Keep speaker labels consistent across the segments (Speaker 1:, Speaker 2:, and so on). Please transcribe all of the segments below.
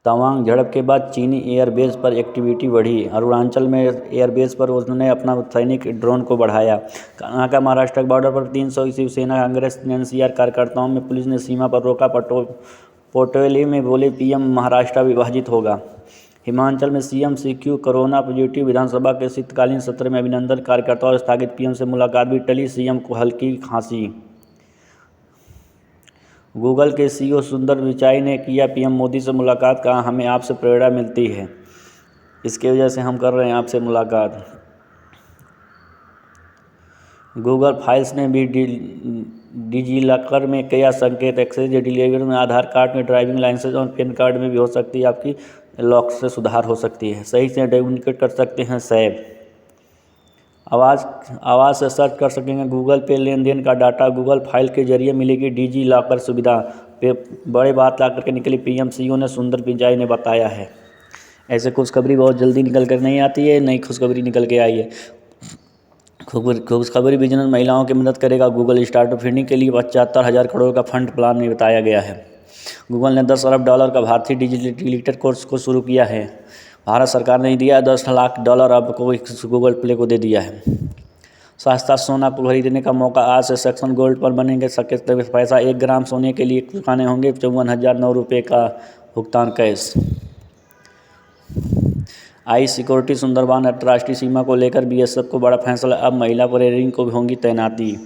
Speaker 1: तवांग झड़प के बाद चीनी एयरबेस पर एक्टिविटी बढ़ी। अरुणाचल में एयरबेस पर उन्होंने अपना सैनिक ड्रोन को बढ़ाया। कर्नाटक महाराष्ट्र बॉर्डर पर 300 शिवसेना कांग्रेस एनसीआर कार्यकर्ताओं में पुलिस ने सीमा पर रोका। पटोले में बोले पीएम महाराष्ट्र विभाजित होगा। हिमाचल में सीएम सीक्यू कोरोना पॉजिटिव। विधानसभा के शीतकालीन सत्र में अभिनंदन। कार्यकर्ताओं स्थगित पीएम से मुलाकात भी टली। सीएम को हल्की खांसी। गूगल के सीईओ सुंदर पिचाई ने किया पीएम मोदी से मुलाकात। कहा हमें आपसे प्रेरणा मिलती है, इसके वजह से हम कर रहे हैं आपसे मुलाकात। गूगल फाइल्स ने भी डिजिलॉकर में किया संकेत। एक्सेस डिलीवर में आधार कार्ड में, ड्राइविंग लाइसेंस और पैन कार्ड में भी हो सकती है आपकी लॉक से सुधार हो सकती है। सही से कम्युनिकेट कर सकते हैं सैब। आवाज़ से सर्च कर सकेंगे गूगल पे लेन देन का डाटा। गूगल फाइल के जरिए मिलेगी डिजी लॉकर सुविधा। पे बड़े बात ला करके निकली पीएम सीईओ ने सुंदर पिचाई ने बताया है। ऐसे खुशखबरी बहुत जल्दी निकल कर नहीं आती है, नई खुशखबरी निकल के आई है। खुशखबरी बिजनेस महिलाओं की मदद करेगा। गूगल स्टार्टअप फंडिंग के लिए 75,000 करोड़ का फंड प्लान में बताया गया है। गूगल ने $10 अरब का भारतीय डिजिटल कोर्स को शुरू किया है। भारत सरकार ने दिया $10 लाख अब को गूगल प्ले को दे दिया है। सस्ता सोना को खरीदने का मौका। आज से सेक्शन गोल्ड पर बनेंगे सकते पैसा। 1 ग्राम सोने के लिए चुकाने होंगे 54,009 रुपये का भुगतान कैश। आई सिक्योरिटी सुंदरबान अंतर्राष्ट्रीय सीमा को लेकर बीएसएफ को बड़ा फैसला। अब महिला पेट्रोलिंग को भी होंगी तैनाती।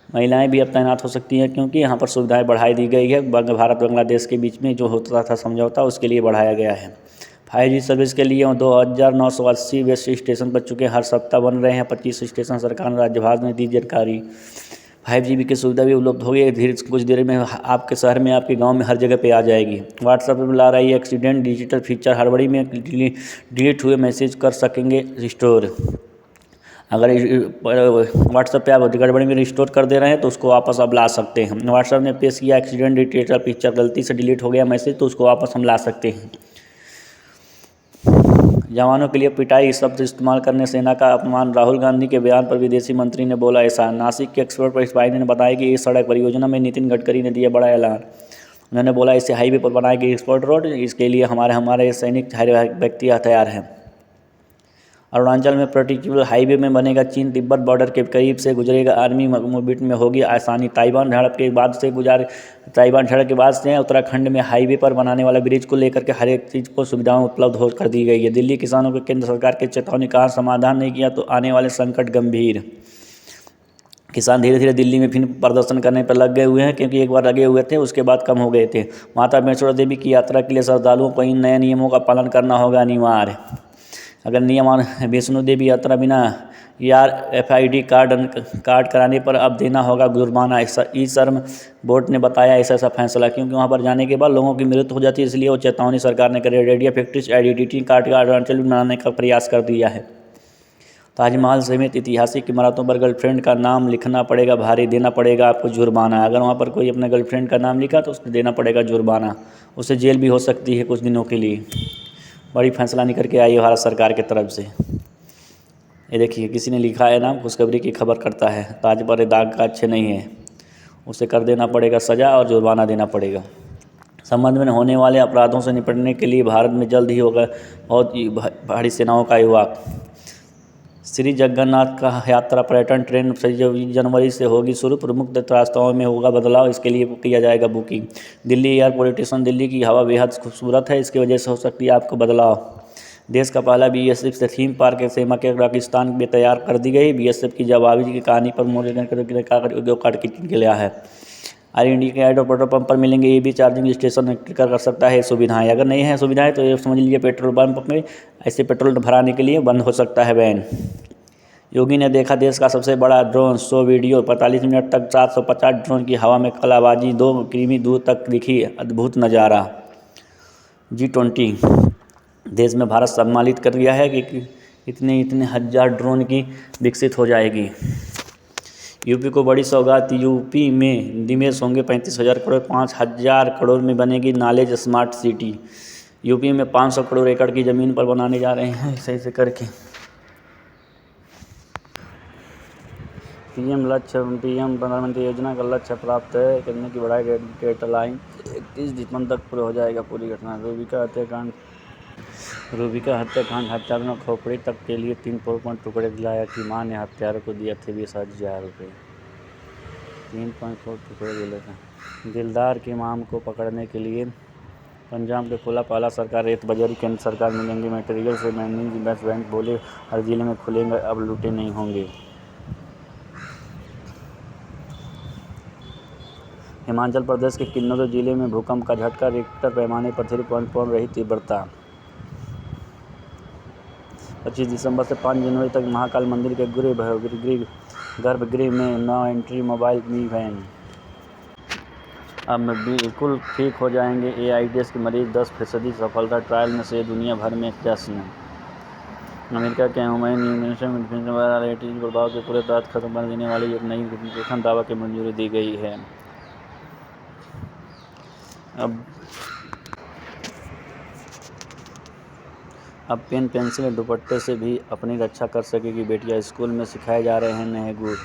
Speaker 1: महिलाएं भी अब तैनात हो सकती हैं क्योंकि यहाँ पर सुविधाएं बढ़ाई दी गई है। भारत बांग्लादेश के बीच में जो होता था समझौता, उसके लिए बढ़ाया गया है। 5G सर्विस के लिए 2,980 बेस स्टेशन बन चुके हैं। हर सप्ताह बन रहे हैं 25 स्टेशन। सरकार ने राज्यभार ने दी जानकारी। 5G की सुविधा भी उपलब्ध होगी। धीरे कुछ देर में आपके शहर में, आपके गांव में, हर जगह पे आ जाएगी। व्हाट्सएप में ला रही है एक्सीडेंट डिजिटल फीचर। हड़बड़ी में डिलीट हुए मैसेज कर सकेंगे रिस्टोर। अगर व्हाट्सएप पे आप गड़बड़ी में रिस्टोर कर दे रहे हैं तो उसको वापस आप ला सकते हैं। व्हाट्सएप ने पेश किया एक्सीडेंट डिजिटल फीचर। गलती से डिलीट हो गया मैसेज तो उसको वापस हम ला सकते हैं। जवानों के लिए पिटाई शब्द इस्तेमाल करने सेना का अपमान। राहुल गांधी के बयान पर विदेशी मंत्री ने बोला ऐसा। नासिक के एक्सपर्ट पर स्पाइनी ने बताया कि इस सड़क परियोजना में नितिन गडकरी ने दिया बड़ा ऐलान। उन्होंने बोला इसे हाईवे पर बनाई गई एक्सपोर्ट रोड, इसके लिए हमारे सैनिक व्यक्ति तैयार हैं। अरुणाचल में पर्टिकुलर हाईवे में बनेगा। चीन तिब्बत बॉर्डर के करीब से गुजरेगा। आर्मी मूवमेंट में होगी आसानी। ताइवान झड़प के बाद से उत्तराखंड में हाईवे पर बनाने वाला ब्रिज को लेकर के हर एक चीज़ को सुविधाएं उपलब्ध हो कर दी गई है। दिल्ली किसानों को केंद्र सरकार के चेतावनी। कहा समाधान नहीं किया तो आने वाले संकट गंभीर। किसान धीरे धीरे दिल्ली में फिर प्रदर्शन करने पर लग गए हुए हैं क्योंकि एक बार लगे हुए थे, उसके बाद कम हो गए थे। माता वैष्णो देवी की यात्रा के लिए श्रद्धालुओं को इन नए नियमों का पालन करना होगा अनिवार्य। अगर नियम वैष्णो देवी यात्रा बिना RFID कार्ड कराने पर अब देना होगा जुर्माना। ई श्रम बोर्ड ने बताया ऐसा फैसला क्योंकि वहां पर जाने के बाद लोगों की मृत्यु हो जाती है, इसलिए वो चेतावनी सरकार ने करी। रेडियो फैक्ट्री आइडेंटिटी कार्ड का अरुणाचल में बनाने का प्रयास कर दिया है। ताजमहल समेत ऐतिहासिक इमारतों पर गर्लफ्रेंड का नाम लिखना पड़ेगा भारी। देना पड़ेगा आपको जुर्माना। अगर वहाँ पर कोई अपने गर्लफ्रेंड का नाम लिखा तो उसको देना पड़ेगा जुर्माना। उससे जेल भी हो सकती है कुछ दिनों के लिए। बड़ी फैसला निकल के आई है भारत सरकार की तरफ से। ये देखिए किसी ने लिखा है नाम, खुशखबरी की खबर करता है। ताज पर दाग का अच्छे नहीं है, उसे कर देना पड़ेगा सज़ा और जुर्माना देना पड़ेगा। संबंध में होने वाले अपराधों से निपटने के लिए भारत में जल्द ही होगा बहुत भारी सेनाओं का युवा। श्री जगन्नाथ का यात्रा पर्यटन ट्रेन 6 जनवरी से होगी शुरू। प्रमुख रास्ताओं में होगा बदलाव, इसके लिए किया जाएगा booking. Delhi airport station. Delhi की हवा बेहद खूबसूरत है, इसकी वजह से हो सकती है आपको बदलाव। देश का पहला BSF से थीम पार्क के सेमा के पाकिस्तान में तैयार कर दी गई। BSF की जवाबी की कहानी पर उद्योग कार्ड की गया है। एयर इंडिया के एडो पेट्रोल पंप पर मिलेंगे EV चार्जिंग स्टेशन कर सकता है सुविधाएं। अगर नहीं है सुविधाएं तो ये समझ लीजिए पेट्रोल पंप में ऐसे पेट्रोल भराने के लिए बंद हो सकता है बैन। योगी ने देखा देश का सबसे बड़ा ड्रोन शो वीडियो। 45 मिनट तक 750 ड्रोन की हवा में कलाबाजी। 2 किमी दूर तक दिखी अद्भुत नज़ारा। G20 देश में भारत सम्मानित कर दिया है कि इतने हजार ड्रोन की विकसित हो जाएगी। यूपी को बड़ी सौगात। यूपी में निवेश होंगे 35,000 करोड़। 5,000 करोड़ में बनेगी नॉलेज स्मार्ट सिटी। यूपी में 500 करोड़ एकड़ की ज़मीन पर बनाने जा रहे हैं ऐसे करके। पीएम प्रधानमंत्री योजना का लक्ष्य प्राप्त करने की बढ़ाई डेडलाइन 31 दिसंबर तक पूरा हो जाएगा। पूरी घटना रूबिका हत्याकांड हत्यारों ने खोपड़ी तक के लिए 3 पोपन टुकड़े दिलाया कि मां ने हत्यारों को दिए थे 20,000 रुपये। 3.4 टुकड़े दिले थे। दिलदार की मां को पकड़ने के लिए पंजाब के खुला पाला सरकार रेत बजरी केंद्र सरकार मिलेंगे मटेरियल से मैनेजमेंट बैंक बोले हर जिले में खुलेंगे अब लूटे नहीं होंगे। हिमाचल प्रदेश के किन्नौर जिले में भूकंप का झटका रिक्टर पैमाने पर 3.4 रही तीव्रता। 25 दिसंबर से 5 जनवरी तक महाकाल मंदिर के गर्भगृह में नो एंट्री मोबाइल मी वैन। अब बिल्कुल ठीक हो जाएंगे एआईडीएस के मरीज 10% सफलता ट्रायल में से दुनिया भर में जश्न। अमेरिका के ह्यूमन इम्यूनिटी प्रभाव के पूरे तहत खत्म कर देने वाली एक नई रोकथाम दावा की मंजूरी दी गई है। अब पेन पेंसिल दुपट्टे से भी अपनी रक्षा कर सकेगी बेटियां, स्कूल में सिखाए जा रहे हैं नए गुण।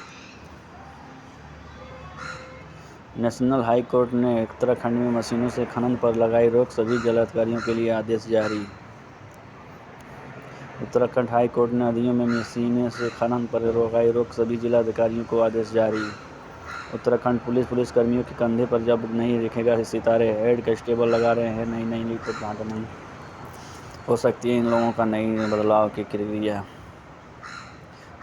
Speaker 1: नेशनल हाई कोर्ट ने उत्तराखंड में मशीनों से खनन पर लगाई रोक, सभी जलाधिकारियों के लिए आदेश जारी। उत्तराखंड हाई कोर्ट ने नदियों में मशीनों से खनन पर लगाई रोक, सभी जिलाधिकारियों को आदेश जारी। उत्तराखंड पुलिसकर्मियों के कंधे पर जब नहीं दिखेगा सितारे, हेड कांस्टेबल लगा रहे हैं नई रिपोर्ट। नहीं हो सकती है इन लोगों का नई बदलाव की क्रिया।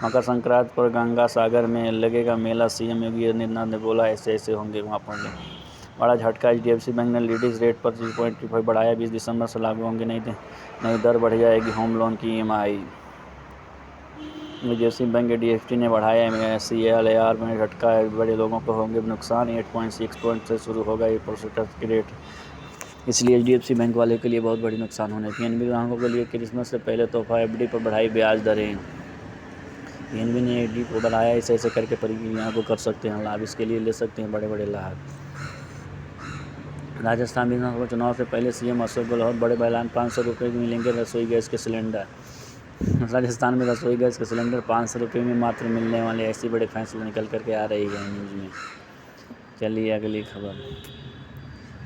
Speaker 1: मकर संक्रांति पर गंगा सागर में लगेगा मेला, सीएम योगी आदित्यनाथ ने बोला ऐसे होंगे वहाँ पहुँचे। बड़ा झटका, एचडीएफसी बैंक ने लीडिंग रेट पर 3.35 बढ़ाया, 20 दिसंबर से लागू होंगे नई दर, बढ़ जाएगी होम लोन की ईएमआई। एचडीएफसी बैंक एचडीएफसी ने बढ़ाया सीएलआर में झटका, बड़े लोगों को होंगे नुकसान। 8.6 से शुरू होगा 8% की रेट, इसलिए एचडीएफसी बैंक वाले के लिए बहुत बड़ी नुकसान होने। पीएनबी ग्राहकों के लिए क्रिसमस से पहले तोहफा, एफडी पर बढ़ाई ब्याज दरें। पीएनबी ने एफडी को बढ़ाया, ऐसे करके प्रक्रिया को कर सकते हैं लाभ, इसके लिए ले सकते हैं बड़े लाभ। राजस्थान विधानसभा चुनाव से पहले सीएम अशोक गहलोत बड़े ऐलान, 500 रुपये मिलेंगे रसोई गैस के सिलेंडर। राजस्थान में रसोई गैस के सिलेंडर 500 रुपये में मात्र मिलने वाले, ऐसी बड़े फैसले निकल करके आ रही है न्यूज़ में। चलिए अगली खबर।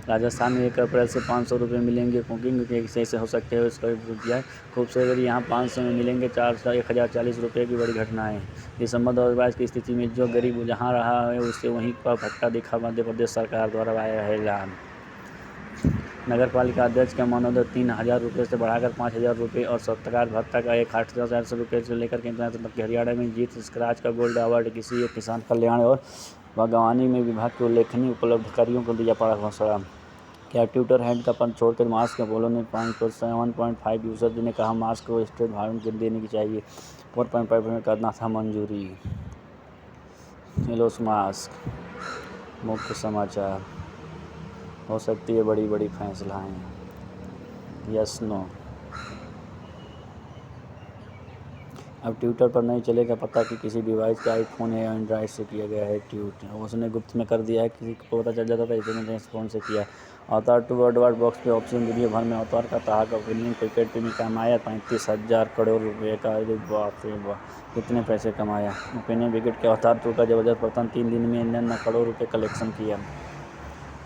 Speaker 1: राजस्थान में 1 अप्रैल से 500 रुपये मिलेंगे कुकिंग के, ऐसे हो सकते हैं इसका रुपया खूबसूरत, यहाँ 500 में मिलेंगे 1040 रुपये की बड़ी घटना है। दिसंबर 2022 की स्थिति में जो गरीब जहाँ रहा है उससे वहीं पर भट्टा दिखा, मध्य प्रदेश सरकार द्वारा आया है ऐलान। नगर पालिका अध्यक्ष का मनोदय 3,000 रुपये से बढ़ाकर 5,000 रुपये और सत्कार भत्ता का 8,000 रुपये से लेकर के तक। हरियाणा में जीत स्क्रैच का गोल्ड अवार्ड किसी एक किसान कल्याण और बागवानी में विभाग के उल्लेखनीय उपलब्धिकारियों को दिया पड़ा घोषणा। क्या ट्विटर हैंड का पद छोड़कर मास्क अपोलो ने 7.5 यूजर ने कहा मास्क को स्टेट भारत देने की चाहिए, 4.5 में करना था मंजूरी। एलोस मास्क। मुख्य समाचार, हो सकती है बड़ी फैसलाएं, यस नो। अब ट्विटर पर नहीं चलेगा पता कि किसी डिवाइस का आईफोन या एंड्रॉइड से किया गया है ट्वीट, उसने गुप्त में कर दिया है, किसी को पता चल जाता था इसने फ़ोन से किया। अवतार 2 वर्ल्ड बॉक्स पे ऑप्शन दुनिया भर में अवतार का तहलका, फिल्म क्रिकेट में कमाया 35,000 करोड़ रुपये का, बाप रे बाप कितने पैसे कमाया। ओपनिंग विकेट के अवतार 2 का जबरदस्त प्रदर्शन, 3 दिन में 99 करोड़ रुपये कलेक्शन किया।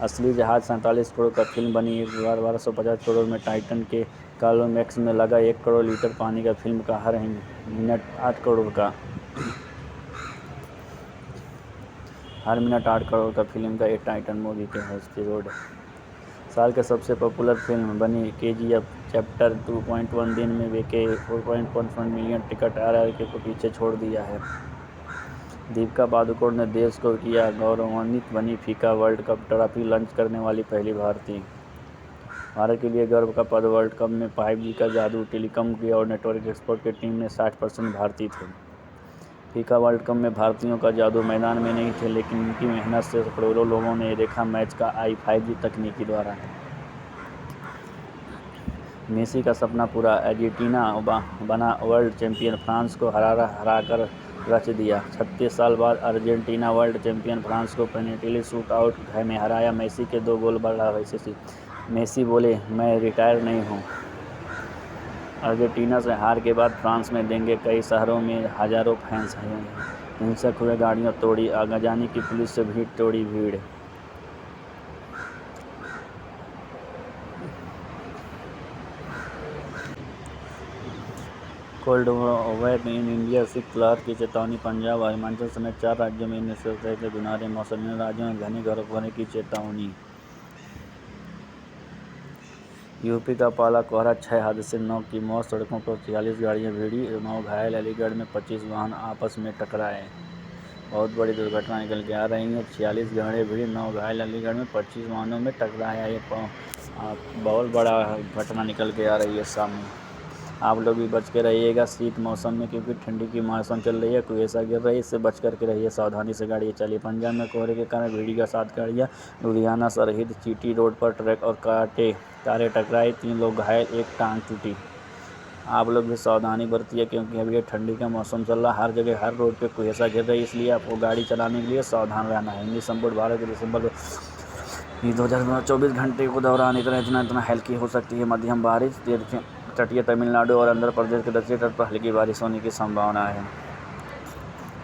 Speaker 1: असली जहाज 47 करोड़ का फिल्म बनी, 1250 करोड़ में टाइटन के क्लाइमैक्स में लगा 1 करोड़ लीटर पानी का, फिल्म का हर मिनट 8 करोड़ का, हर मिनट 8 करोड़ का फिल्म का एक टाइटन मूवी के हस्ती रोड। साल के सबसे पॉपुलर फिल्म बनी केजीएफ चैप्टर 2.1, दिन में बेके 4.1 मिलियन टिकट, RRR को पीछे छोड़ दिया है। दीपिका पादुकोण ने देश को किया गौरवान्वित, बनी FIFA world cup trophy launch करने वाली पहली भारतीय। भारत के लिए गर्व का पद, वर्ल्ड कप में 5G का जादू, टेलीकॉम की और नेटवर्क एक्सपोर्ट की टीम में 60% भारतीय थे। फीफा वर्ल्ड कप में भारतीयों का जादू, मैदान में नहीं थे लेकिन उनकी मेहनत से करोड़ों लोगों ने देखा मैच का 5G तकनीकी द्वारा। मेसी का सपना पूरा, अर्जेंटीना बना वर्ल्ड चैंपियन, फ्रांस को हराकर रच दिया। 36 साल बाद अर्जेंटीना वर्ल्ड चैंपियन, फ्रांस को पेनल्टी शूट आउट में हराया, मेसी के 2 गोल बढ़ा। वैसे मेसी बोले मैं रिटायर नहीं हूँ। अर्जेंटीना से हार के बाद फ्रांस में देंगे कई शहरों में हज़ारों फैंस हैं। हिंसक हुए, गाड़ियां तोड़ी, आगजनी की, पुलिस से भीड़ तोड़ी भीड़। कोल्ड वेव इन इंडिया, शीतलहर की चेतावनी, पंजाब और हिमाचल समेत 4 राज्यों में से गुनारे मौसम, इन राज्यों में घने बर्फ होने की चेतावनी। यूपी का पाला कोहरा, 6 हादसे, 9 की मौत, सड़कों पर 46 गाड़ियां भिड़ी, 9 घायल, अलीगढ़ में 25 वाहन आपस में टकराए। बहुत बड़ी दुर्घटना निकल के आ रही है। 46 गाड़ियां भिड़ी, 9 घायल, अलीगढ़ में 25 वाहनों में टकराया। ये बहुत बड़ा घटना निकल के आ रही है सामने। आप लोग भी बच के रहिएगा शीत मौसम में, क्योंकि ठंडी की मौसम चल रही है, कुहेसा गिर रही है, इससे बच करके रहिए, सावधानी से गाड़ी चलिए। पंजाब में कोहरे के कारण भीड़ीगा 7 गाड़ियाँ, लुधियाना सरहिंद चीटी रोड पर ट्रक और कारें टकराई, 3 लोग घायल, 1 टांग टूटी। आप लोग भी सावधानी बरतिए, क्योंकि अभी ये ठंडी का मौसम चल रहा है, हर जगह हर रोड पे कुहेसा गिर रही है, इसलिए आपको गाड़ी चलाने के लिए सावधान रहना है। हिंदी संपूर्ण भारत के दिसंबर 2024 घंटे को दौरान इतना हल्की हो सकती है मध्यम बारिश। तटीय तमिलनाडु और आंध्र प्रदेश के दक्षिणी तट पर हल्की बारिश होने की संभावना है।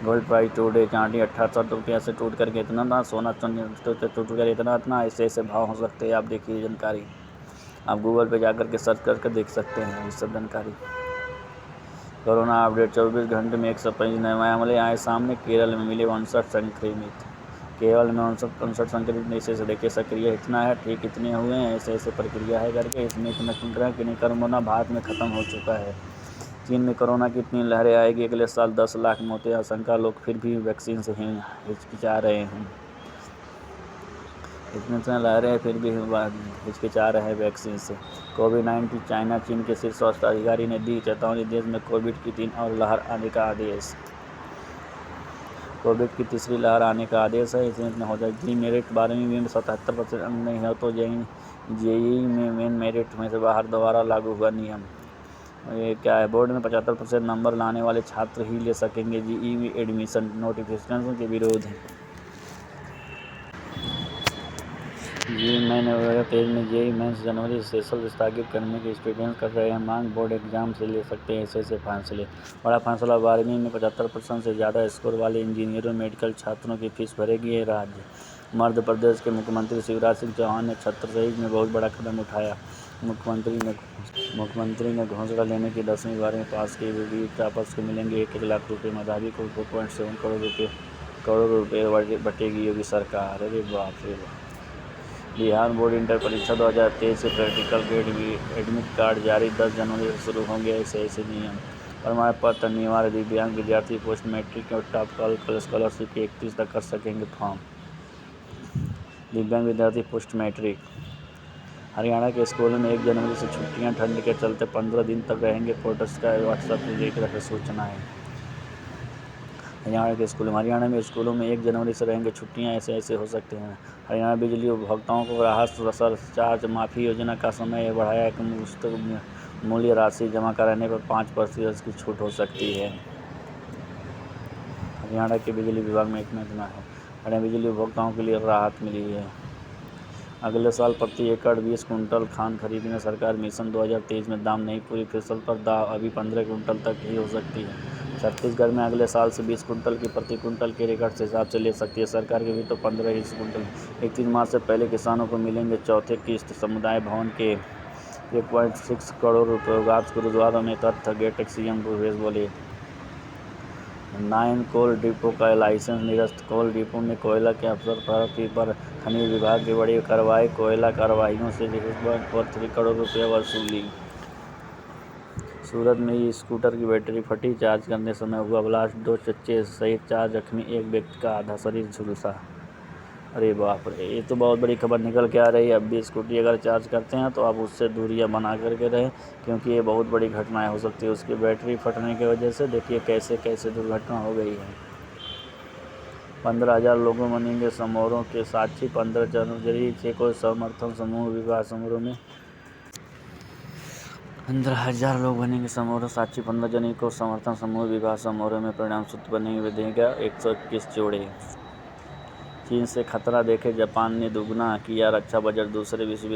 Speaker 1: गोल्ड प्राइस टुडे, चांदी 68 रुपया से टूट करके इतना था, सोना टूट कर इतना ऐसे भाव हो सकते हैं। आप देखिए जानकारी, आप गूगल पे जाकर के सर्च करके देख सकते हैं ये सब जानकारी। कोरोना अपडेट, 24 घंटे में 125 नए मामले आए सामने। केरल में मिले 59 संक्रमित। केरल में 59 संक्रमित ऐसे देखिए सक्रिय इतना है, ठीक कितने हुए हैं, ऐसे प्रक्रिया है करके इसमें इतना सुन रहा है कि नहीं, कोरोना भारत में ख़त्म हो चुका है। चीन में कोरोना की इतनी लहरें आएगी अगले साल, 10 लाख मौतें आशंका, लोग फिर भी वैक्सीन से ही हिचकिचा रहे हैं। इतनी लहरें फिर भी हिचकिचा रहे हैं वैक्सीन से। कोविड-19, चाइना, चीन के शीर्ष स्वास्थ्य अधिकारी ने दी चेतावनी, देश में कोविड की 3 और लहर आने का आदेश। कोविड की तीसरी लहर आने का आदेश है, इसमें हो जाए। जी मेरिट 12वीं में 77% अंक नहीं है तो जेईई में मेन मेरिट में से बाहर दोबारा लागू हुआ नियम। ये क्या है, बोर्ड में 75% नंबर लाने वाले छात्र ही ले सकेंगे जेईई में एडमिशन, नोटिफिकेशन के विरोध है। तेज में जेईई मेंस जनवरी से सेशन स्थगित करने की स्टूडेंट्स कर रहे हैं मांग, बोर्ड एग्जाम से ले सकते हैं ऐसे फैसले। बड़ा फैसला, 12वीं में 75% से ज़्यादा स्कोर वाले इंजीनियरों मेडिकल छात्रों की फीस भरेगी ये राज्य। मध्य प्रदेश के मुख्यमंत्री शिवराज सिंह चौहान ने छात्रसहित में बहुत बड़ा कदम उठाया। मुख्यमंत्री ने घोषणा लेने की 10वीं 12वीं पास की बीडी टॉपर्स को मिलेंगे 1-1 लाख रुपये, मेधावी को 4.7 करोड़ रुपये बटेगी योगी सरकार। अरे बाप रे बाप। बिहार बोर्ड इंटर परीक्षा 2023 के प्रैक्टिकल ग्रेड एडमिट कार्ड जारी, 10 जनवरी से शुरू होंगे ऐसे नियम। प्रमाण पत्र अनिवार्य, दिव्यांग विद्यार्थी पोस्ट मैट्रिक और टॉप स्कॉलरशिप के 31 तक कर सकेंगे फॉर्म। दिव्यांग विद्यार्थी पोस्ट मैट्रिक। हरियाणा के स्कूलों में 1 जनवरी से छुट्टियां, ठंड के चलते 15 दिन तक रहेंगे फोटोस का व्हाट्सएप में देख रहे सूचना है। हरियाणा में स्कूलों में 1 जनवरी से रहेंगे छुट्टियां, ऐसे हो सकते हैं। हरियाणा बिजली उपभोक्ताओं को राहत सरचार्ज माफ़ी योजना का समय बढ़ाया, कि मुफ्त मूल्य राशि जमा कराने पर 5% की छूट हो सकती है। हरियाणा के बिजली विभाग में इतना है। हरियाणा बिजली उपभोक्ताओं के लिए राहत मिली है। अगले साल प्रति एकड़ 20 कुंटल धान खरीदने सरकार मिशन, 2023 में दाम नहीं, पूरी फसल पर दाम अभी 15 कुंटल तक ही हो सकती है। छत्तीसगढ़ में अगले साल से 20 कुंटल की प्रति कुंटल के रिकॉर्ड से हिसाब से ले सकती है सरकार, के भी तो 15 ही कुंटल। 31 मार्च से पहले किसानों को मिलेंगे चौथे किस्त। समुदाय भवन के 1.6 करोड़ रुपये, गुरुद्वारों में तथ्य गेट, सीएम भूपेश बोले। 9 कोल डिपो का लाइसेंस निरस्त, कोल डिपो में कोयला के अवसर पर खनिज विभाग की बड़ी कार्रवाई, कोयला कार्रवाइयों से 3 करोड़ रुपये वसूली। सूरत में ही स्कूटर की बैटरी फटी, चार्ज करने समय हुआ ब्लास्ट, 2 बच्चे सहित 4 जख्मी, 1 व्यक्ति का आधा शरीर झुलसा। अरे बाप रे, ये तो बहुत बड़ी खबर निकल के आ रही है। अब भी स्कूटी अगर चार्ज करते हैं तो आप उससे दूरियां बना करके रहें, क्योंकि ये बहुत बड़ी घटनाएं हो सकती है उसकी बैटरी फटने की वजह से। देखिए कैसे दुर्घटना हो गई है। 15,000 लोगों बनेंगे समारोह के साक्षी, 15 जनवरी से कोई समर्थन समूह विवाह समारोह में 15,000 लोग बनेंगे समारोह साक्षी, 15 जनवरी को समर्थन समूह विवाह समारोह में परिणाम सूत्र बनेंगे, देगा 121 जोड़े। चीन से खतरा देखे जापान ने दुगना किया रक्षा बजट। दूसरे विश्व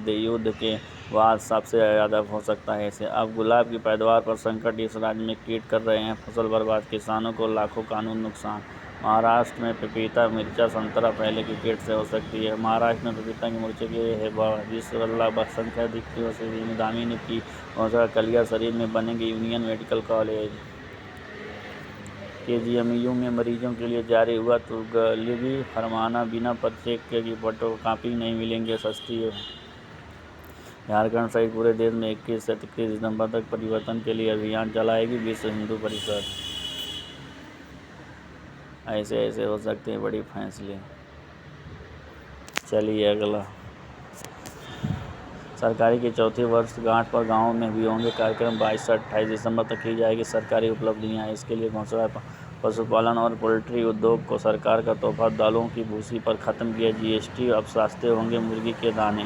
Speaker 1: युद्ध के बाद सबसे ज़्यादा हो सकता है इसे। अब गुलाब की पैदावार पर संकट। इस राज्य में कीट कर रहे हैं फसल बर्बाद, किसानों को लाखों कानून नुकसान। महाराष्ट्र में पपीता, मिर्चा, संतरा पहले की कीट से हो सकती है। महाराष्ट्र में पपीता के मूर्छे की है विश्व संख्या दिखती से दामिनी की घोषणा। कलिया शरीर में बनेंगे यूनियन मेडिकल कॉलेज। KGMU में मरीजों के लिए जारी हुआ तुगलकी फरमाना। बिना पर्चे की फोटो कापी नहीं मिलेंगे सस्ती। झारखंड सहित पूरे देश में 21 से 31 दिसंबर तक परिवर्तन के लिए अभियान चलाएगी विश्व हिंदू परिषद। ऐसे हो सकते हैं बड़ी फैसले। चलिए अगला। सरकारी की चौथी वर्षगांठ पर गाँव में भी होंगे कार्यक्रम। 22 से 28 दिसंबर तक की जाएगी सरकारी उपलब्धियां। इसके लिए घोषणा। पशुपालन और पोल्ट्री उद्योग को सरकार का तोहफा। दालों की भूसी पर खत्म किया GST। अब सस्ते होंगे मुर्गी के दाने।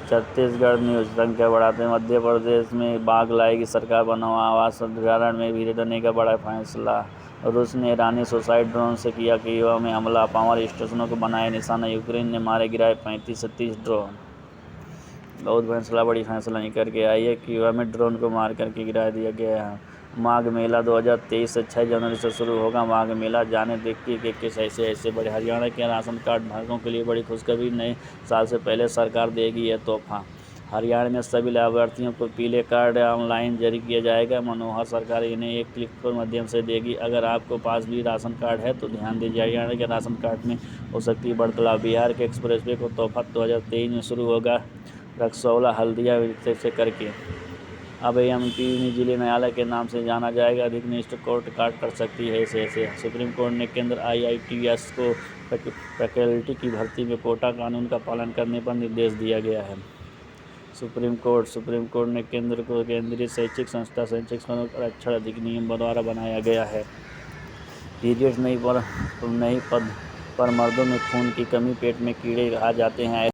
Speaker 1: छत्तीसगढ़ न्यूज। संख्या बढ़ाते मध्य प्रदेश में बाघ लाएगी सरकार। बनाओ आवास अभ्यारण्य में भी देने का बड़ा फैसला। रूस ने ईरानी सुसाइड ड्रोन से किया कीव में हमला। पावर स्टेशनों को बनाए निशाना। यूक्रेन ने मारे गिराए 35 से 30 ड्रोन। बहुत बड़ी फैसला निकल के आई है। कीव में ड्रोन को मार करके गिरा दिया गया है। माघ मेला 2023 से 6 जनवरी से शुरू होगा। माघ मेला जाने देखिए कि किस ऐसे बड़े। हरियाणा के राशन कार्ड धारकों के लिए बड़ी खुशखबरी। नए साल से पहले सरकार देगी यह तोहफा। हरियाणा में सभी लाभार्थियों को पीले कार्ड ऑनलाइन जारी किया जाएगा। मनोहर सरकार इन्हें एक क्लिक के माध्यम से देगी। अगर आपको पास भी राशन कार्ड है तो ध्यान दीजिए, हरियाणा के राशन कार्ड में हो सकती है बदलाव। बिहार के एक्सप्रेसवे को तोहफा 2023 में शुरू होगा। रक्सौला हल्दिया से करके अब MP जिले न्यायालय के नाम से जाना जाएगा। अधिकनिष्ठ कोर्ट काट कर सकती है ऐसे। सुप्रीम कोर्ट ने केंद्र IITs को फैकल्टी की भर्ती में कोटा कानून का पालन करने पर निर्देश दिया गया है। सुप्रीम कोर्ट ने केंद्र को केंद्रीय शैक्षिक संस्था शैक्षिक आरक्षण अधिनियम द्वारा बनाया गया है। पीरियड्स नहीं पद पर मर्दों में खून की कमी, पेट में कीड़े आ जाते हैं।